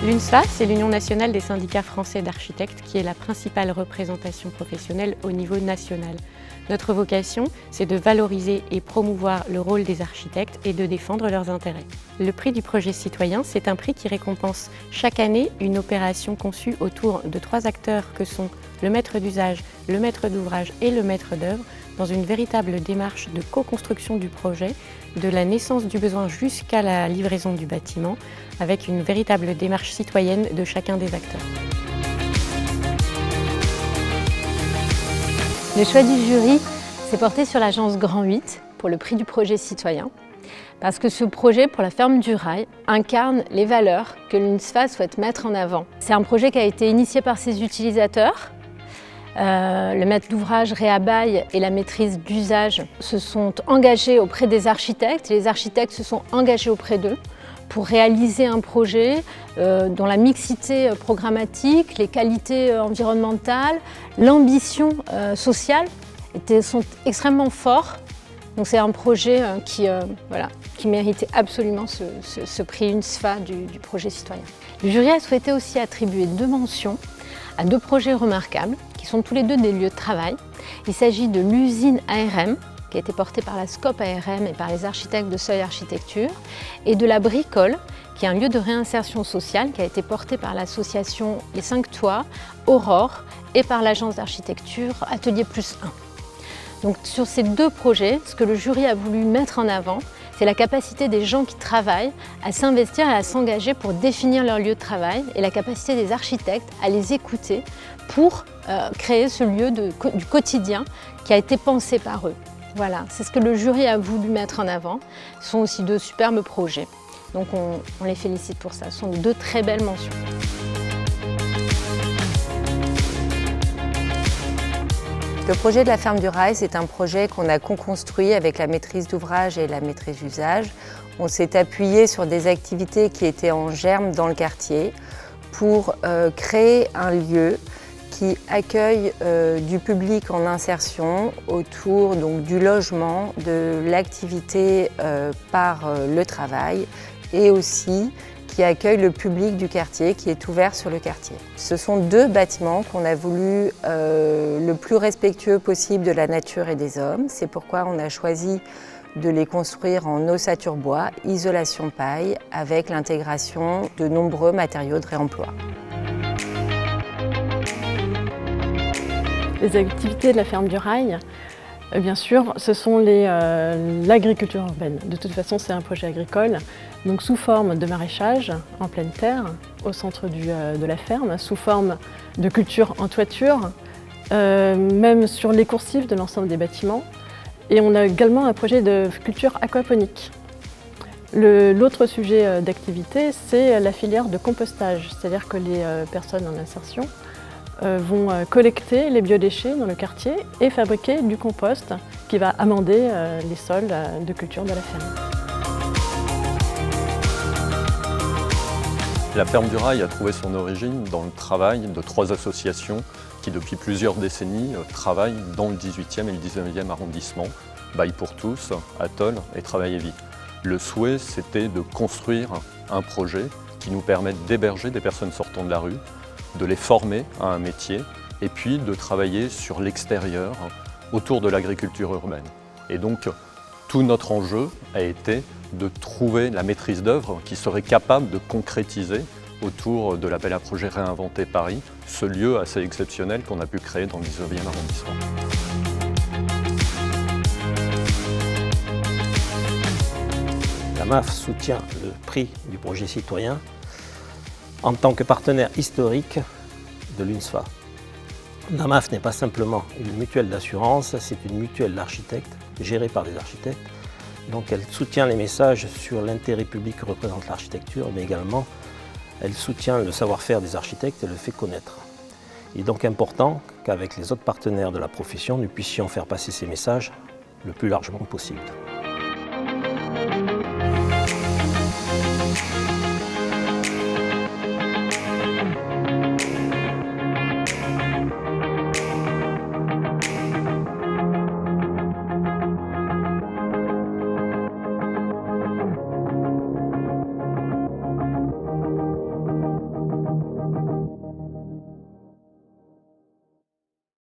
L'UNSFA, c'est l'Union nationale des syndicats français d'architectes qui est la principale représentation professionnelle au niveau national. Notre vocation, c'est de valoriser et promouvoir le rôle des architectes et de défendre leurs intérêts. Le prix du projet citoyen, c'est un prix qui récompense chaque année une opération conçue autour de 3 acteurs que sont le maître d'usage, le maître d'ouvrage et le maître d'œuvre, dans une véritable démarche de co-construction du projet, de la naissance du besoin jusqu'à la livraison du bâtiment, avec une véritable démarche citoyenne de chacun des acteurs. Le choix du jury s'est porté sur l'agence Grand 8 pour le prix du projet citoyen, parce que ce projet pour la ferme du Rail incarne les valeurs que l'UNSFA souhaite mettre en avant. C'est un projet qui a été initié par ses utilisateurs. Le maître d'ouvrage Réabaille et la maîtrise d'usage se sont engagés auprès des architectes et les architectes se sont engagés auprès d'eux pour réaliser un projet dont la mixité programmatique, les qualités environnementales, l'ambition sociale sont extrêmement forts. Donc c'est un projet qui méritait absolument ce prix UNSFA du projet citoyen. Le jury a souhaité aussi attribuer 2 mentions à 2 projets remarquables qui sont tous les 2 des lieux de travail. Il s'agit de l'usine ARM, qui a été portée par la SCOP ARM et par les architectes de Seuil Architecture, et de la Bricole, qui est un lieu de réinsertion sociale qui a été porté par l'association Les 5 Toits, Aurore, et par l'agence d'architecture Atelier Plus 1. Donc sur ces 2 projets, ce que le jury a voulu mettre en avant, c'est la capacité des gens qui travaillent à s'investir et à s'engager pour définir leur lieu de travail et la capacité des architectes à les écouter pour créer ce lieu du quotidien qui a été pensé par eux. Voilà, c'est ce que le jury a voulu mettre en avant. Ce sont aussi 2 superbes projets, donc on les félicite pour ça. Ce sont 2 très belles mentions. Le projet de la ferme du Rail, c'est un projet qu'on a co-construit avec la maîtrise d'ouvrage et la maîtrise d'usage. On s'est appuyé sur des activités qui étaient en germe dans le quartier pour créer un lieu qui accueille du public en insertion autour donc, du logement, de l'activité par le travail et aussi qui accueille le public du quartier, qui est ouvert sur le quartier. Ce sont 2 bâtiments qu'on a voulu le plus respectueux possible de la nature et des hommes. C'est pourquoi on a choisi de les construire en ossature bois, isolation paille, avec l'intégration de nombreux matériaux de réemploi. Les activités de la ferme du Rail, bien sûr, ce sont l'agriculture urbaine. De toute façon, c'est un projet agricole, donc sous forme de maraîchage en pleine terre, au centre de la ferme, sous forme de culture en toiture, même sur les coursives de l'ensemble des bâtiments. Et on a également un projet de culture aquaponique. L'autre sujet d'activité, c'est la filière de compostage, c'est-à-dire que les personnes en insertion vont collecter les biodéchets dans le quartier et fabriquer du compost qui va amender les sols de culture de la ferme. La ferme du Rail a trouvé son origine dans le travail de 3 associations qui depuis plusieurs décennies travaillent dans le 18e et le 19e arrondissement, Bail pour tous, Atoll et Travail et Vie. Le souhait, c'était de construire un projet qui nous permette d'héberger des personnes sortant de la rue, de les former à un métier et puis de travailler sur l'extérieur autour de l'agriculture urbaine. Et donc, tout notre enjeu a été de trouver la maîtrise d'œuvre qui serait capable de concrétiser autour de l'appel à projet Réinventer Paris, ce lieu assez exceptionnel qu'on a pu créer dans le 19e arrondissement. La MAF soutient le prix du projet citoyen en tant que partenaire historique de l'UNSFA. La MAF n'est pas simplement une mutuelle d'assurance, c'est une mutuelle d'architectes gérée par des architectes. Donc elle soutient les messages sur l'intérêt public que représente l'architecture, mais également elle soutient le savoir-faire des architectes et le fait connaître. Il est donc important qu'avec les autres partenaires de la profession, nous puissions faire passer ces messages le plus largement possible.